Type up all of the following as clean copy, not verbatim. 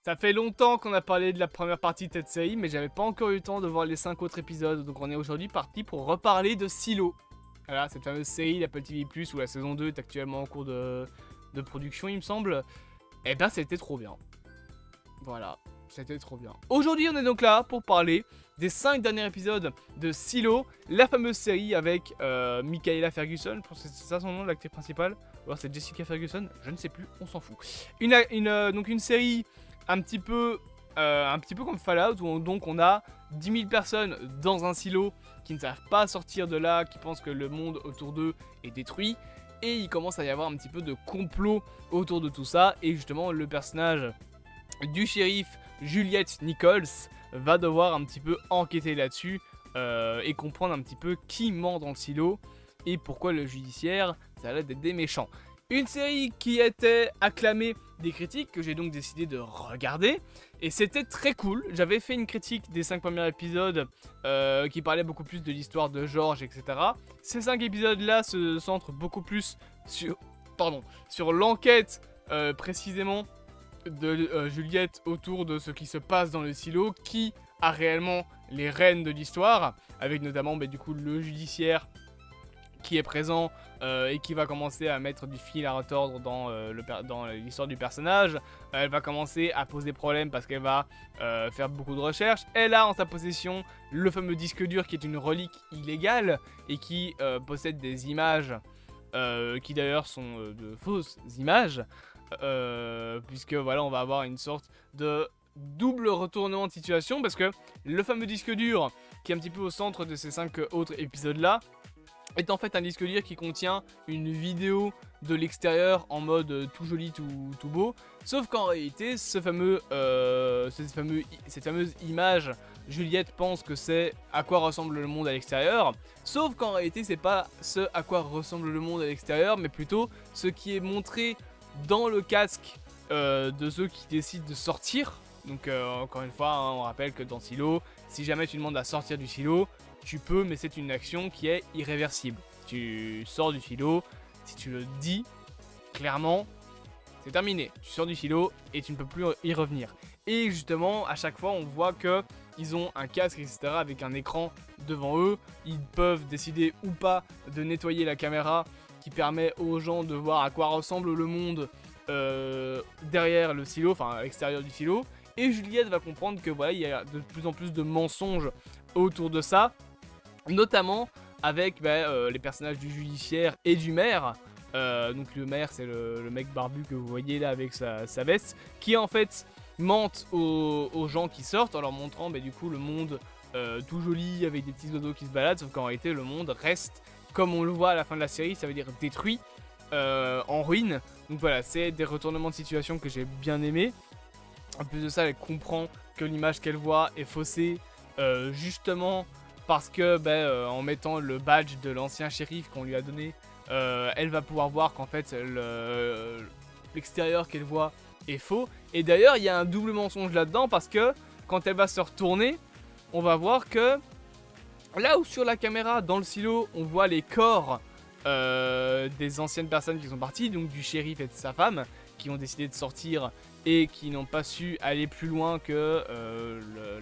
Ça fait longtemps qu'on a parlé de la première partie de cette série, mais j'avais pas encore eu le temps de voir les 5 autres épisodes. Donc on est aujourd'hui parti pour reparler de Silo. Voilà, cette fameuse série d'Apple TV+, où la saison 2 est actuellement en cours de production, il me semble. Et ben c'était trop bien. Voilà, c'était trop bien. Aujourd'hui on est donc là pour parler des 5 derniers épisodes de Silo, la fameuse série avec Michaela Ferguson. Je pense que c'est ça son nom, l'actrice principale. Ou alors c'est Jessica Ferguson, je ne sais plus, on s'en fout. Donc une série un petit peu comme Fallout, où donc on a 10 000 personnes dans un silo qui ne savent pas sortir de là, qui pensent que le monde autour d'eux est détruit. Et il commence à y avoir un petit peu de complot autour de tout ça. Et justement, le personnage du shérif Juliette Nichols va devoir un petit peu enquêter là-dessus et comprendre un petit peu qui ment dans le silo et pourquoi le judiciaire, ça a l'air d'être des méchants. Une série qui était acclamée des critiques, que j'ai donc décidé de regarder, et c'était très cool. J'avais fait une critique des 5 premiers épisodes qui parlait beaucoup plus de l'histoire de George, etc. Ces 5 épisodes-là se centrent beaucoup plus sur l'enquête précisément de Juliette autour de ce qui se passe dans le silo, qui a réellement les rênes de l'histoire, avec notamment du coup le judiciaire qui est présent et qui va commencer à mettre du fil à retordre dans l'histoire du personnage. Elle va commencer à poser problème parce qu'elle va faire beaucoup de recherches. Elle a en sa possession le fameux disque dur qui est une relique illégale et qui possède des images qui d'ailleurs sont de fausses images. Puisque voilà, on va avoir une sorte de double retournement de situation, parce que le fameux disque dur qui est un petit peu au centre de ces 5 autres épisodes là est en fait un disque dur qui contient une vidéo de l'extérieur en mode tout joli, tout beau, sauf qu'en réalité cette fameuse image, Juliette pense que c'est à quoi ressemble le monde à l'extérieur, sauf qu'en réalité c'est pas ce à quoi ressemble le monde à l'extérieur, mais plutôt ce qui est montré dans le casque de ceux qui décident de sortir. Donc encore une fois, on rappelle que dans Silo, si jamais tu demandes à sortir du silo, tu peux, mais c'est une action qui est irréversible. Tu sors du silo, si tu le dis, clairement, c'est terminé. Tu sors du silo et tu ne peux plus y revenir. Et justement, à chaque fois, on voit que ils ont un casque, etc., avec un écran devant eux. Ils peuvent décider ou pas de nettoyer la caméra, qui permet aux gens de voir à quoi ressemble le monde derrière le silo, enfin à l'extérieur du silo. Et Juliette va comprendre que voilà, il y a de plus en plus de mensonges autour de ça, notamment avec les personnages du judiciaire et du maire. Donc le maire, c'est le mec barbu que vous voyez là avec sa veste, qui en fait mentent aux gens qui sortent en leur montrant du coup le monde tout joli avec des petits oiseaux qui se baladent, sauf qu'en réalité le monde reste, comme on le voit à la fin de la série, ça veut dire détruit, en ruine. Donc voilà, c'est des retournements de situation que j'ai bien aimé. En plus de ça, elle comprend que l'image qu'elle voit est faussée, justement parce que en mettant le badge de l'ancien shérif qu'on lui a donné, elle va pouvoir voir qu'en fait l'extérieur qu'elle voit est faux. Et d'ailleurs, il y a un double mensonge là-dedans, parce que quand elle va se retourner, on va voir que là où sur la caméra, dans le silo, on voit les corps des anciennes personnes qui sont parties, donc du shérif et de sa femme, qui ont décidé de sortir et qui n'ont pas su aller plus loin que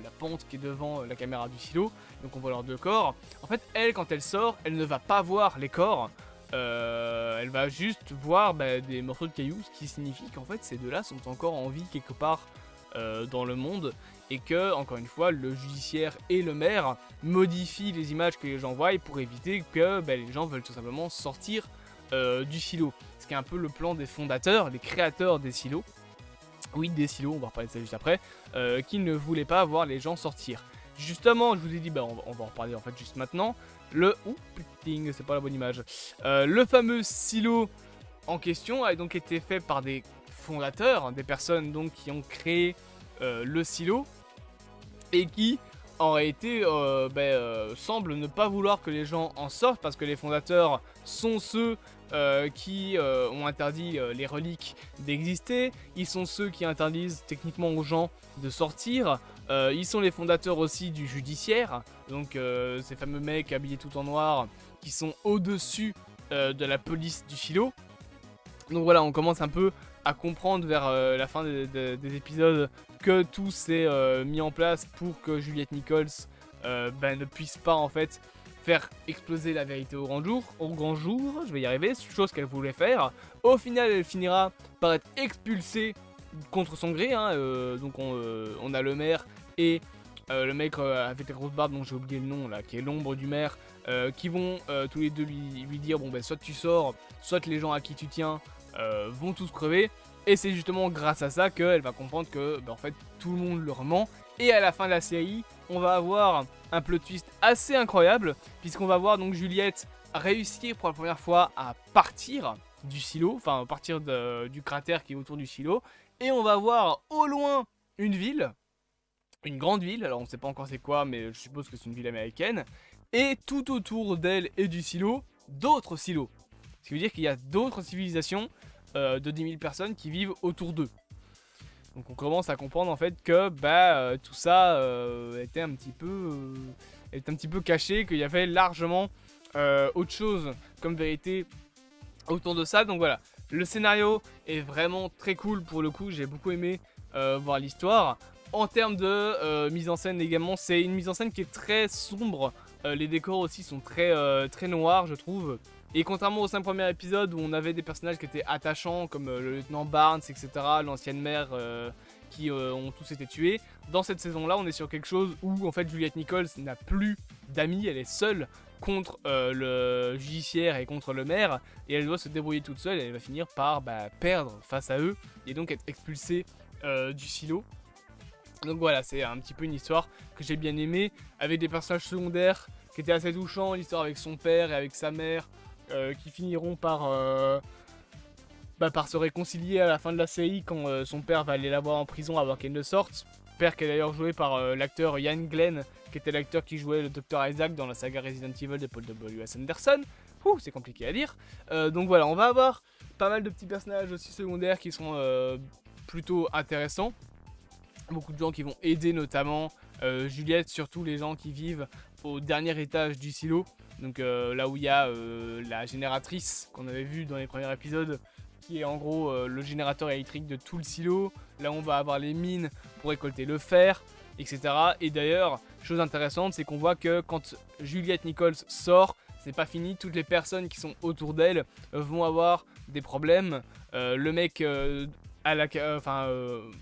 la pente qui est devant la caméra du silo. Donc on voit leurs 2 corps. En fait, elle, quand elle sort, elle ne va pas voir les corps. Elle va juste voir des morceaux de cailloux, ce qui signifie qu'en fait ces 2-là sont encore en vie quelque part dans le monde, et que, encore une fois, le judiciaire et le maire modifient les images que les gens voient pour éviter que les gens veulent tout simplement sortir du silo. Ce qui est un peu le plan des fondateurs, des créateurs des silos. Oui, des silos, on va reparler de ça juste après, qui ne voulaient pas voir les gens sortir. Justement, je vous ai dit, on va en reparler en fait juste maintenant. Ouh, putain, c'est pas la bonne image. Le fameux silo en question a donc été fait par des fondateurs, des personnes donc qui ont créé le silo, et qui en réalité semblent ne pas vouloir que les gens en sortent, parce que les fondateurs sont ceux qui ont interdit les reliques d'exister. Ils sont ceux qui interdisent techniquement aux gens de sortir. Ils sont les fondateurs aussi du judiciaire, donc ces fameux mecs habillés tout en noir qui sont au-dessus de la police du silo. Donc voilà, on commence un peu à comprendre vers la fin des épisodes que tout s'est mis en place pour que Juliette Nichols ne puisse pas en fait faire exploser la vérité au grand jour, je vais y arriver, chose qu'elle voulait faire. Au final, elle finira par être expulsée contre son gré, hein, donc on a le maire et le mec avec la grosse barbe dont j'ai oublié le nom là, qui est l'ombre du maire, qui vont tous les deux lui dire bon ben soit tu sors, soit les gens à qui tu tiens vont tous crever. Et c'est justement grâce à ça qu'elle va comprendre que en fait tout le monde leur ment. Et à la fin de la série, on va avoir un plot twist assez incroyable, puisqu'on va voir donc Juliette réussir pour la première fois à partir du silo, enfin partir du cratère qui est autour du silo. Et on va voir au loin une ville, une grande ville, alors on ne sait pas encore c'est quoi, mais je suppose que c'est une ville américaine. Et tout autour d'elle et du silo, d'autres silos. Ce qui veut dire qu'il y a d'autres civilisations de 10 000 personnes qui vivent autour d'eux. Donc on commence à comprendre en fait que tout ça était un petit peu caché, qu'il y avait largement autre chose comme vérité autour de ça. Donc voilà, le scénario est vraiment très cool pour le coup, j'ai beaucoup aimé voir l'histoire. En termes de mise en scène également, c'est une mise en scène qui est très sombre, les décors aussi sont très noirs je trouve. Et contrairement aux 5 premiers épisodes où on avait des personnages qui étaient attachants comme le lieutenant Barnes, etc., l'ancienne mère qui ont tous été tués, dans cette saison-là on est sur quelque chose où en fait Juliette Nichols n'a plus d'amis, elle est seule contre le judiciaire et contre le maire, et elle doit se débrouiller toute seule et elle va finir par perdre face à eux et donc être expulsée du silo. Donc voilà, c'est un petit peu une histoire que j'ai bien aimée, avec des personnages secondaires qui étaient assez touchants, l'histoire avec son père et avec sa mère, qui finiront par se réconcilier à la fin de la série quand son père va aller la voir en prison avant qu'elle ne sorte. Père qui est d'ailleurs joué par l'acteur Ian Glenn, qui était l'acteur qui jouait le Dr Isaac dans la saga Resident Evil de Paul W.S. Anderson. C'est compliqué à dire. Donc voilà, on va avoir pas mal de petits personnages aussi secondaires qui sont plutôt intéressants. Beaucoup de gens qui vont aider notamment Juliette, surtout les gens qui vivent au dernier étage du silo. Donc là où il y a la génératrice qu'on avait vue dans les premiers épisodes, qui est en gros le générateur électrique de tout le silo. Là on va avoir les mines pour récolter le fer, etc. Et d'ailleurs, chose intéressante, c'est qu'on voit que quand Juliette Nichols sort, c'est pas fini, toutes les personnes qui sont autour d'elle vont avoir des problèmes. Le mec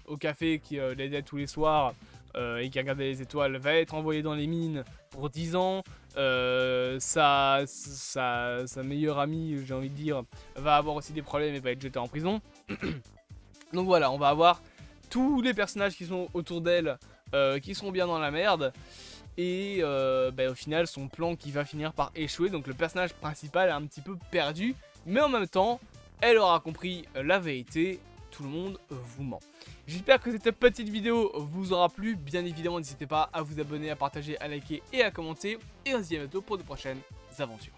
au café qui les aide tous les soirs et qui regardait les étoiles va être envoyé dans les mines pour 10 ans. Sa meilleure amie, j'ai envie de dire, va avoir aussi des problèmes et va être jetée en prison. Donc voilà, on va avoir tous les personnages qui sont autour d'elle qui sont bien dans la merde. Et au final, son plan qui va finir par échouer. Donc le personnage principal est un petit peu perdu, mais en même temps, elle aura compris la vérité. Tout le monde vous ment. J'espère que cette petite vidéo vous aura plu. Bien évidemment, n'hésitez pas à vous abonner, à partager, à liker et à commenter. Et on se dit à bientôt pour de prochaines aventures.